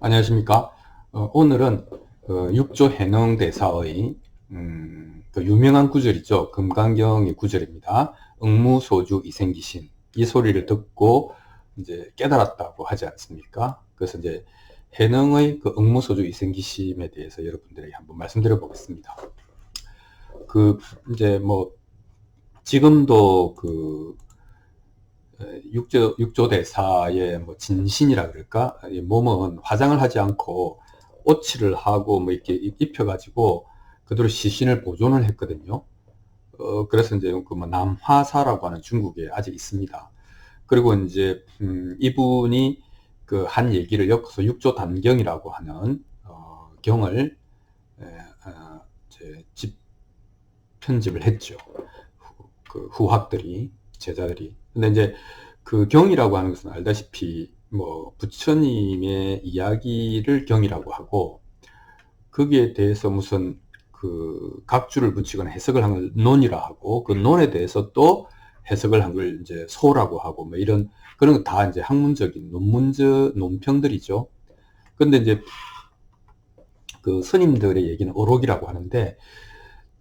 안녕하십니까. 오늘은 육조 해능대사의 그 유명한 구절이죠. 금강경의 구절입니다. 응무소주 이생기심. 이 소리를 듣고 이제 깨달았다고 하지 않습니까? 그래서 이제 해능의 그 응무소주 이생기심에 대해서 여러분들에게 한번 말씀드려 보겠습니다. 그 이제 뭐 지금도 그 육조대사의 뭐 진신이라 그럴까? 이 몸은 화장을 하지 않고 오치를 하고 뭐 이렇게 입혀가지고 그대로 시신을 보존을 했거든요. 그래서 이제 그 뭐 남화사라고 하는 중국에 아직 있습니다. 그리고 이제 이분이 그 한 얘기를 엮어서 육조단경이라고 하는 경을 이제 편집을 했죠. 그 후학들이, 제자들이. 근데 이제 그 경이라고 하는 것은 알다시피 뭐 부처님의 이야기를 경이라고 하고, 거기에 대해서 무슨 그 각주를 붙이거나 해석을 한 걸 논이라 하고, 그 논에 대해서 또 해석을 한 걸 이제 소라고 하고, 뭐 이런 그런 거 다 이제 학문적인 논평들이죠. 근데 이제 그 스님들의 얘기는 어록이라고 하는데,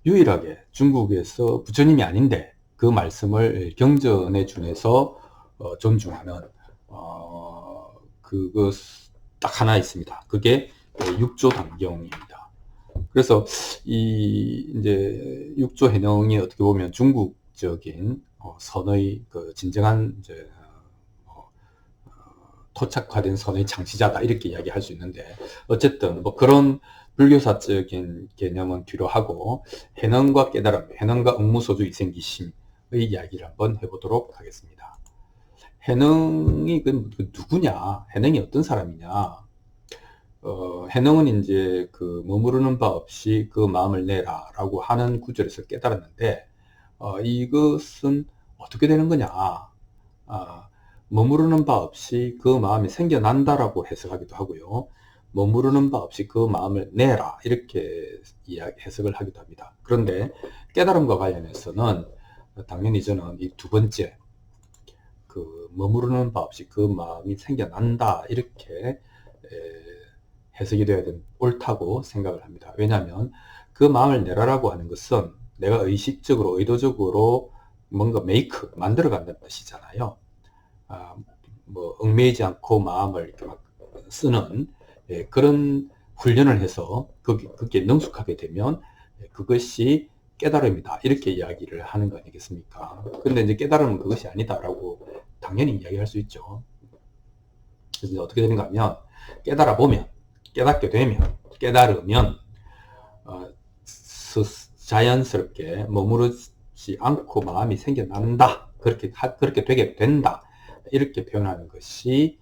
유일하게 중국에서 부처님이 아닌데 그 말씀을 경전에 준해서 존중하는 그것 딱 하나 있습니다. 그게 육조단경입니다. 그래서 이 이제 육조해능이 어떻게 보면 중국적인 선의 그 진정한 이제 토착화된 선의 창시자다 이렇게 이야기할 수 있는데, 어쨌든 뭐 그런 불교사적인 개념은 뒤로 하고 해능과 깨달음, 해능과 응무소주 이생기심의 이야기를 한번 해보도록 하겠습니다. 해능이 그 누구냐? 해능이 어떤 사람이냐? 해능은 이제 그 머무르는 바 없이 그 마음을 내라라고 하는 구절에서 깨달았는데, 이것은 어떻게 되는 거냐? 머무르는 바 없이 그 마음이 생겨난다라고 해석하기도 하고요. 머무르는 바 없이 그 마음을 내라 이렇게 해석을 하기도 합니다. 그런데 깨달음과 관련해서는 당연히 저는 이 두 번째, 그 머무르는 바 없이 그 마음이 생겨난다 이렇게 해석이 되어야 옳다고 생각을 합니다. 왜냐하면 그 마음을 내라라고 하는 것은 내가 의식적으로 의도적으로 뭔가 만들어 간다는 뜻이잖아요. 뭐 얽매이지 않고 마음을 이렇게 막 쓰는 그런 훈련을 해서 그게 능숙하게 되면 그것이 깨달음이다 이렇게 이야기를 하는 거 아니겠습니까? 근데 이제 깨달음은 그것이 아니다라고 당연히 이야기할 수 있죠. 그래서 어떻게 되는가 하면 깨닫게 되면 깨달으면 자연스럽게 머무르지 않고 마음이 생겨난다, 그렇게 되게 된다 이렇게 표현하는 것이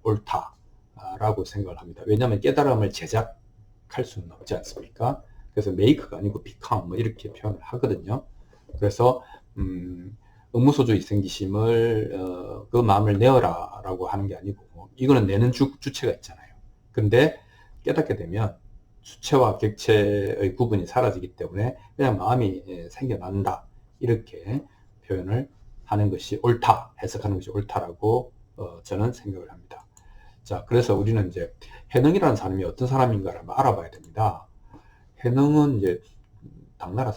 옳다라고 생각을 합니다. 왜냐하면 깨달음을 제작할 수는 없지 않습니까? 그래서 메이크가 아니고 become 뭐 이렇게 표현을 하거든요. 그래서 응무소주 이생기심을 그 마음을 내어라라고 하는 게 아니고, 이거는 내는 주체가 있잖아요. 근데 깨닫게 되면 주체와 객체의 구분이 사라지기 때문에 그냥 마음이 생겨난다 이렇게 표현을 하는 것이 옳다, 해석하는 것이 옳다라고 저는 생각을 합니다. 자, 그래서 우리는 이제 해능이라는 사람이 어떤 사람인가를 한번 알아봐야 됩니다. 해능은 이제 당나라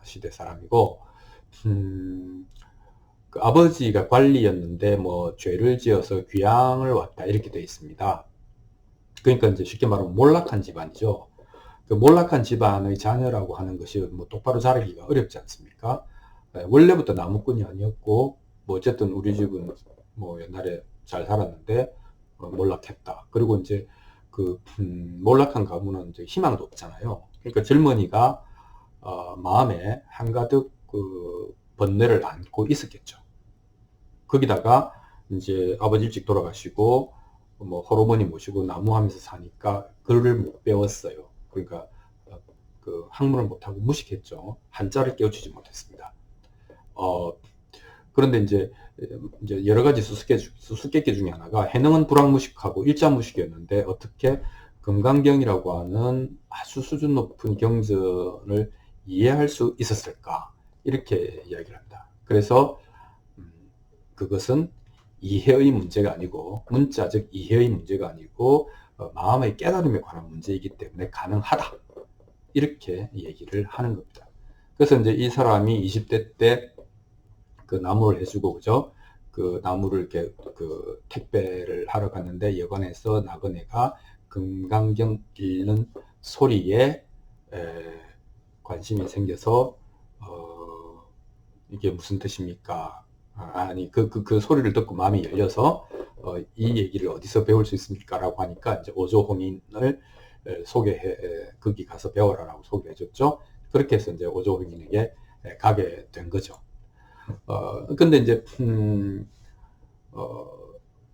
시대 사람이고, 그 아버지가 관리였는데 뭐 죄를 지어서 귀양을 왔다 이렇게 되어 있습니다. 그러니까 이제 쉽게 말하면 몰락한 집안이죠. 그 몰락한 집안의 자녀라고 하는 것이 뭐 똑바로 자라기가 어렵지 않습니까? 원래부터 나무꾼이 아니었고, 뭐 어쨌든 우리 집은 뭐 옛날에 잘 살았는데 몰락했다. 그리고 이제 그 몰락한 가문은 이제 희망도 없잖아요. 그러니까 젊은이가 마음에 한가득 그 번뇌를 안고 있었겠죠. 거기다가 이제 아버지 일찍 돌아가시고 뭐 호르몬이 모시고 나무하면서 사니까 글을 못 배웠어요. 그러니까 그 학문을 못하고 무식했죠. 한자를 깨우치지 못했습니다. 그런데 이제 여러 가지 수수께끼 중에 하나가 해능은 불황무식하고 일자무식이었는데 어떻게 금강경이라고 하는 아주 수준 높은 경전을 이해할 수 있었을까, 이렇게 이야기를 합니다. 그래서 그것은 이해의 문제가 아니고, 문자적 이해의 문제가 아니고 마음의 깨달음에 관한 문제이기 때문에 가능하다, 이렇게 얘기를 하는 겁니다. 그래서 이제 이 사람이 20대 때 그 나무를 해주고, 그죠? 그 나무를 이렇게 그 택배를 하러 갔는데 여관에서 나그네가 금강경 읽는 소리에 관심이 생겨서 이게 무슨 뜻입니까? 아니 그 소리를 듣고 마음이 열려서 이 얘기를 어디서 배울 수 있습니까? 라고 하니까 이제 오조홍인을 거기 가서 배워라라고 소개해 줬죠. 그렇게 해서 이제 오조홍인에게 가게 된 거죠. 근데 이제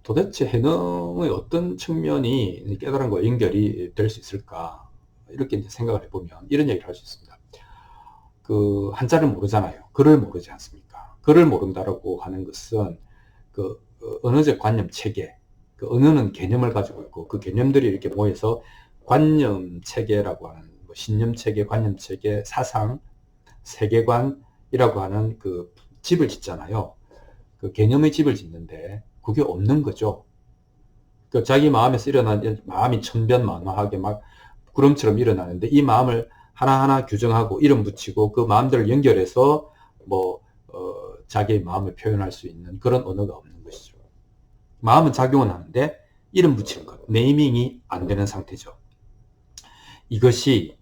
도대체 해능의 어떤 측면이 깨달은 거와 연결이 될 수 있을까, 이렇게 이제 생각을 해보면 이런 얘기를 할 수 있습니다. 그 한자를 모르잖아요. 글을 모르지 않습니까? 글을 모른다라고 하는 것은 그 언어적 관념 체계, 그 언어는 개념을 가지고 있고 그 개념들이 이렇게 모여서 관념 체계라고 하는, 뭐 신념 체계, 관념 체계, 사상, 세계관이라고 하는 그 집을 짓잖아요. 그 개념의 집을 짓는데 그게 없는 거죠. 그 자기 마음에서 일어난, 마음이 천변만화하게 막 구름처럼 일어나는데 이 마음을 하나하나 규정하고 이름 붙이고 그 마음들을 연결해서 뭐 자기의 마음을 표현할 수 있는 그런 언어가 없는 것이죠. 마음은 작용은 하는데 이름 붙이는 것, 네이밍이 안 되는 상태죠. 이것이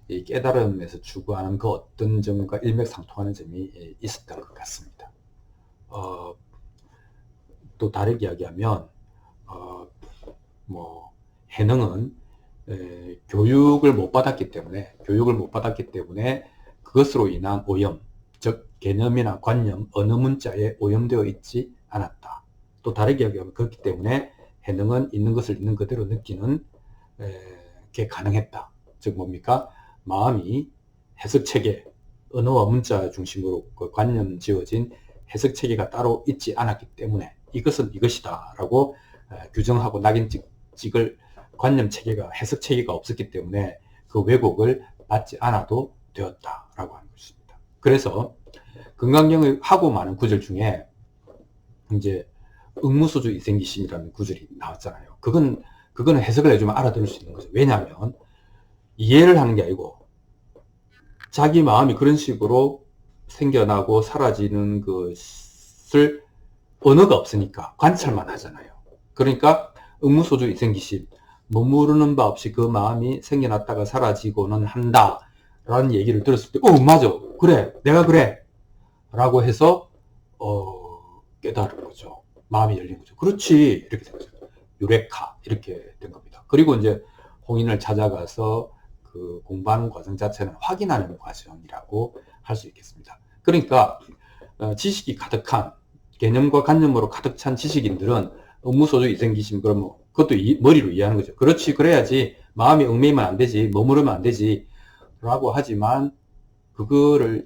이 깨달음에서 추구하는 그 어떤 점과 일맥상통하는 점이 있었던 것 같습니다. 또 다르게 이야기하면 뭐 해능은 교육을 못 받았기 때문에 그것으로 인한 오염, 즉 개념이나 관념, 언어 문자에 오염되어 있지 않았다. 또 다르게 이야기하면 그렇기 때문에 해능은 있는 것을 있는 그대로 느끼는 게 가능했다. 즉 뭡니까? 마음이 해석체계, 언어와 문자 중심으로 그 관념 지어진 해석체계가 따로 있지 않았기 때문에 이것은 이것이다 라고 규정하고 낙인 찍을 관념체계가, 해석체계가 없었기 때문에 그 왜곡을 받지 않아도 되었다라고 하는 것입니다. 그래서 금강경의 하고 많은 구절 중에 이제 응무소주 이생기심이라는 구절이 나왔잖아요. 그거는 해석을 해주면 알아들을 수 있는 거죠. 왜냐하면 이해를 하는 게 아니고 자기 마음이 그런 식으로 생겨나고 사라지는 것을 언어가 없으니까 관찰만 하잖아요. 그러니까 응무소주 이생기심, 머무르는 바 없이 그 마음이 생겨났다가 사라지고는 한다 라는 얘기를 들었을 때 맞아, 그래, 내가 그래 라고 해서 깨달은 거죠. 마음이 열린 거죠. 그렇지, 이렇게 된 거죠. 유레카, 이렇게 된 겁니다. 그리고 이제 홍인을 찾아가서 그 공부하는 과정 자체는 확인하는 과정이라고 할 수 있겠습니다. 그러니까 지식이 가득한, 개념과 관념으로 가득 찬 지식인들은 응무소주 이생기심, 그러면 그것도 머리로 이해하는 거죠. 그렇지, 그래야지, 마음이 얽매이면 안 되지, 머무르면 안 되지 라고 하지만 그거를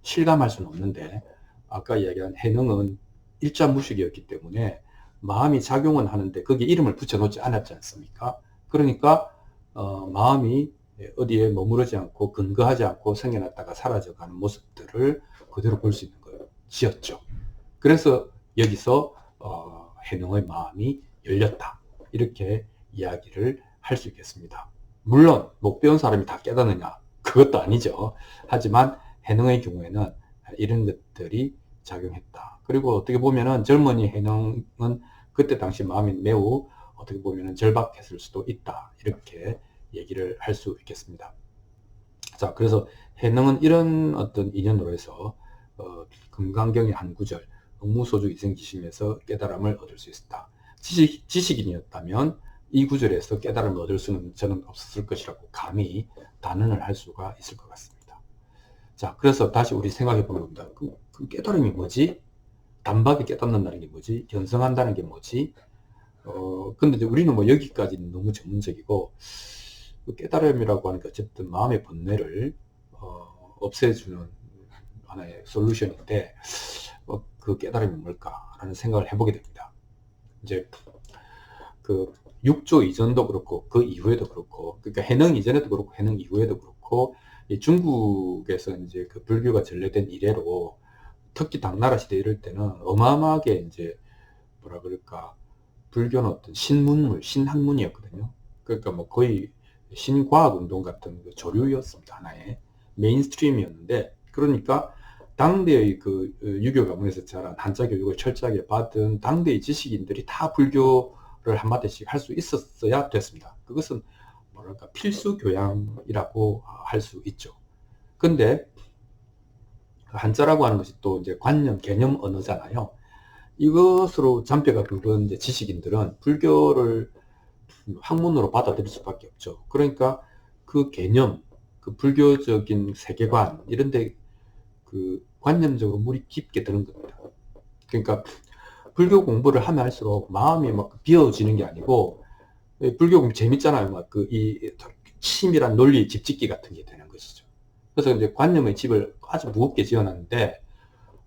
실감할 수는 없는데, 아까 이야기한 해능은 일자무식이었기 때문에 마음이 작용은 하는데 거기에 이름을 붙여놓지 않았지 않습니까? 그러니까 마음이 어디에 머무르지 않고 근거하지 않고 생겨났다가 사라져가는 모습들을 그대로 볼 수 있는 것이었죠. 그래서 여기서 해능의 마음이 열렸다, 이렇게 이야기를 할 수 있겠습니다. 물론 못 배운 사람이 다 깨닫느냐, 그것도 아니죠. 하지만 해능의 경우에는 이런 것들이 작용했다. 그리고 어떻게 보면은 젊은이 해능은 그때 당시 마음이 매우 어떻게 보면은 절박했을 수도 있다, 이렇게 얘기를 할 수 있겠습니다. 자, 그래서 해능은 이런 어떤 인연으로 해서 금강경의 한 구절, 응무소주 이생기심에서 깨달음을 얻을 수 있었다. 지식인이었다면 이 구절에서 깨달음을 얻을 수는 저는 없었을 것이라고 감히 단언을 할 수가 있을 것 같습니다. 자, 그래서 다시 우리 생각해 보는 겁니다. 그 깨달음이 뭐지? 단박에 깨닫는다는 게 뭐지? 견성한다는 게 뭐지? 근데 이제 우리는 뭐 여기까지는 너무 전문적이고, 그 깨달음이라고 하니까 어쨌든 마음의 번뇌를 없애주는 하나의 솔루션인데, 그 깨달음이 뭘까라는 생각을 해보게 됩니다. 이제 그 6조 이전도 그렇고 그 이후에도 그렇고, 그러니까 해능 이전에도 그렇고 해능 이후에도 그렇고, 중국에서 이제 그 불교가 전래된 이래로 특히 당나라 시대 이럴 때는 어마어마하게 이제 뭐라 그럴까, 불교는 어떤 신문물, 신학문이었거든요. 그러니까 뭐 거의 신과학 운동 같은 그 조류였습니다. 하나의 메인스트림이었는데, 그러니까 당대의 그 유교 가문에서 자란 한자 교육을 철저하게 받은 당대의 지식인들이 다 불교를 한마디씩 할 수 있었어야 됐습니다. 그것은 뭐랄까 필수 교양이라고 할 수 있죠. 근데 한자라고 하는 것이 또 이제 관념, 개념 언어잖아요. 이것으로 잔뼈가 굵은 이제 지식인들은 불교를 학문으로 받아들일 수밖에 없죠. 그러니까 그 개념, 그 불교적인 세계관, 이런데 그 관념적으로 물이 깊게 드는 겁니다. 그러니까 불교 공부를 하면 할수록 마음이 막 비어지는 게 아니고, 불교 공부 재밌잖아요. 막 그 이 치밀한 논리 집짓기 같은 게 되는 것이죠. 그래서 이제 관념의 집을 아주 무겁게 지어놨는데,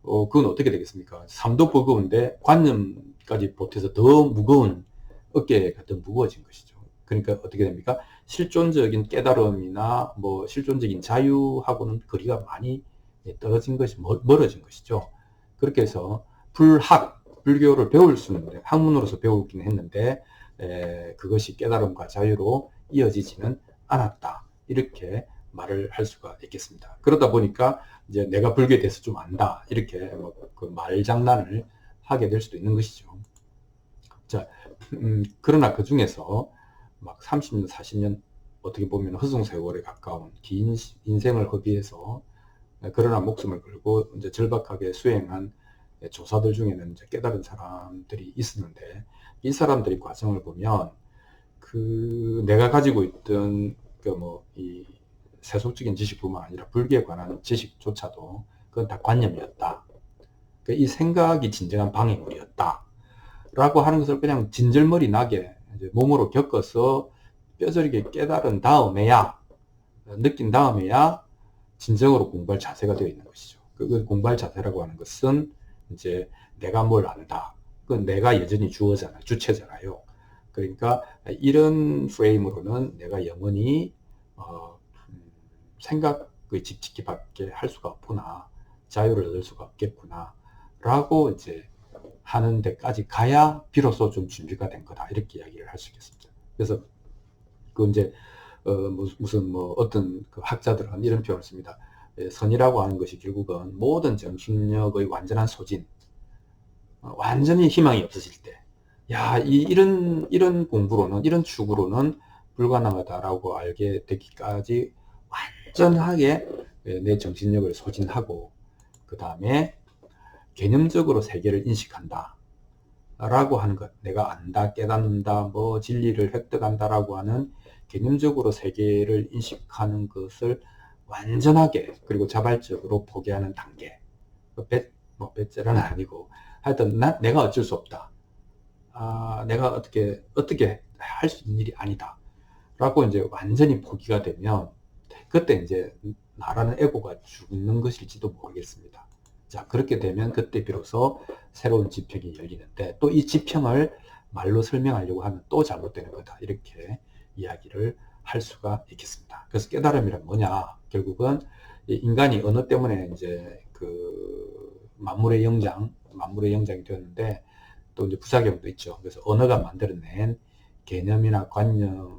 그건 어떻게 되겠습니까? 삶도 버거운데 관념까지 보태서 더 무거운 어깨가 더 무거워진 것이죠. 그러니까 어떻게 됩니까? 실존적인 깨달음이나 뭐 실존적인 자유하고는 거리가 많이 떨어진 것이, 멀어진 것이죠. 그렇게 해서 불교를 배울 수는 있는데, 학문으로서 배우긴 했는데, 그것이 깨달음과 자유로 이어지지는 않았다. 이렇게 말을 할 수가 있겠습니다. 그러다 보니까 이제 내가 불교에 대해서 좀 안다, 이렇게 뭐 그 말장난을 하게 될 수도 있는 것이죠. 자, 그러나 그 중에서 막 30년, 40년 어떻게 보면 허송세월에 가까운 긴 인생을 허비해서, 그러나 목숨을 걸고 이제 절박하게 수행한 조사들 중에는 이제 깨달은 사람들이 있었는데, 이 사람들의 과정을 보면 그 내가 가지고 있던 그 뭐 이 세속적인 지식뿐만 아니라 불교에 관한 지식조차도 그건 다 관념이었다. 이 생각이 진정한 방해물이었다. 라고 하는 것을 그냥 진절머리 나게 이제 몸으로 겪어서 뼈저리게 깨달은 다음에야, 느낀 다음에야 진정으로 공부할 자세가 되어 있는 것이죠. 그 공부할 자세라고 하는 것은 이제 내가 뭘 안다. 그건 내가 여전히 주어잖아요. 주체잖아요. 그러니까 이런 프레임으로는 내가 영원히 생각의 집짓기밖에 할 수가 없구나. 자유를 얻을 수가 없겠구나. 라고 이제 하는 데까지 가야 비로소 좀 준비가 된 거다. 이렇게 이야기를 할 수 있겠습니다. 그래서 그 이제 무슨 뭐 어떤 그 학자들은 이런 표현을 씁니다. 선이라고 하는 것이 결국은 모든 정신력의 완전한 소진, 완전히 희망이 없어질 때, 야, 이런 공부로는, 이런 축으로는 불가능하다라고 알게 되기까지 완전하게 내 정신력을 소진하고, 그 다음에 개념적으로 세계를 인식한다 라고 하는 것, 내가 안다, 깨닫는다, 뭐 진리를 획득한다 라고 하는 개념적으로 세계를 인식하는 것을 완전하게 그리고 자발적으로 포기하는 단계. 배째라는 아니고 하여튼 내가 어쩔 수 없다. 내가 어떻게 할 수 있는 일이 아니다 라고 이제 완전히 포기가 되면, 그때 이제 나라는 에고가 죽는 것일지도 모르겠습니다. 자, 그렇게 되면 그때 비로소 새로운 지평이 열리는데, 또 이 지평을 말로 설명하려고 하면 또 잘못되는 거다. 이렇게 이야기를 할 수가 있겠습니다. 그래서 깨달음이란 뭐냐? 결국은 인간이 언어 때문에 이제 그 만물의 영장이 되었는데, 또 이제 부작용도 있죠. 그래서 언어가 만들어낸 개념이나 관념이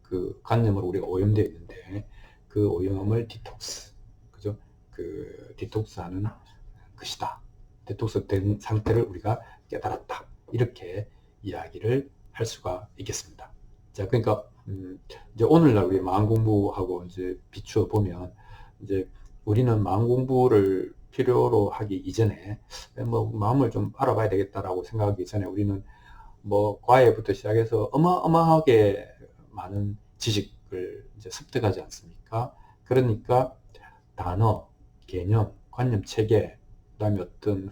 그 관념으로 우리가 오염되어 있는데, 그 오염을 디톡스, 그죠? 그 디톡스하는 것이다. 디톡스 된 상태를 우리가 깨달았다. 이렇게 이야기를 할 수가 있겠습니다. 자, 그러니까 이제 오늘날 우리 마음 공부하고 이제 비추어 보면, 이제 우리는 마음 공부를 필요로 하기 이전에 뭐 마음을 좀 알아봐야 되겠다라고 생각하기 전에, 우리는 뭐 과외부터 시작해서 어마어마하게 많은 지식을 이제 습득하지 않습니까? 그러니까 단어, 개념, 관념 체계, 그다음에 어떤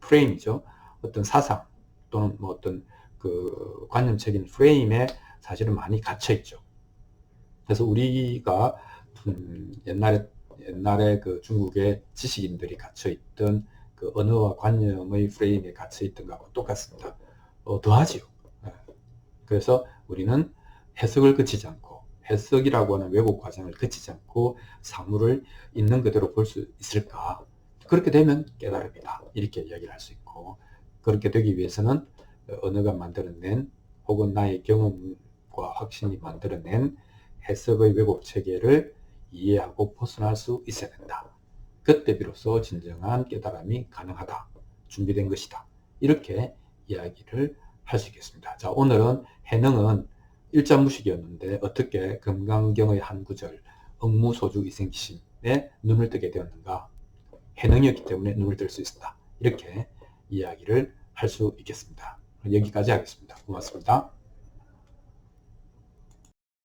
프레임이죠. 어떤 사상 또는 뭐 어떤 그 관념적인 프레임에 사실은 많이 갇혀 있죠. 그래서 우리가 옛날에 그 중국의 지식인들이 갇혀 있던 그 언어와 관념의 프레임에 갇혀 있던 것하고 똑같습니다. 더하지요. 그래서 우리는 해석을 거치지 않고, 해석이라고 하는 왜곡 과정을 거치지 않고 사물을 있는 그대로 볼 수 있을까? 그렇게 되면 깨달음이다. 이렇게 이야기를 할 수 있고, 그렇게 되기 위해서는 언어가 만들어낸 혹은 나의 경험과 확신이 만들어낸 해석의 왜곡 체계를 이해하고 벗어날 수 있어야 된다. 그때 비로소 진정한 깨달음이 가능하다. 준비된 것이다. 이렇게 이야기를 할 수 있겠습니다. 자, 오늘은 해능은 일자무식이었는데 어떻게 금강경의 한 구절 억무소주 이생기심에 눈을 뜨게 되었는가. 해능이었기 때문에 눈을 뜰 수 있었다. 이렇게 이야기를 할 수 있겠습니다. 여기까지 하겠습니다. 고맙습니다.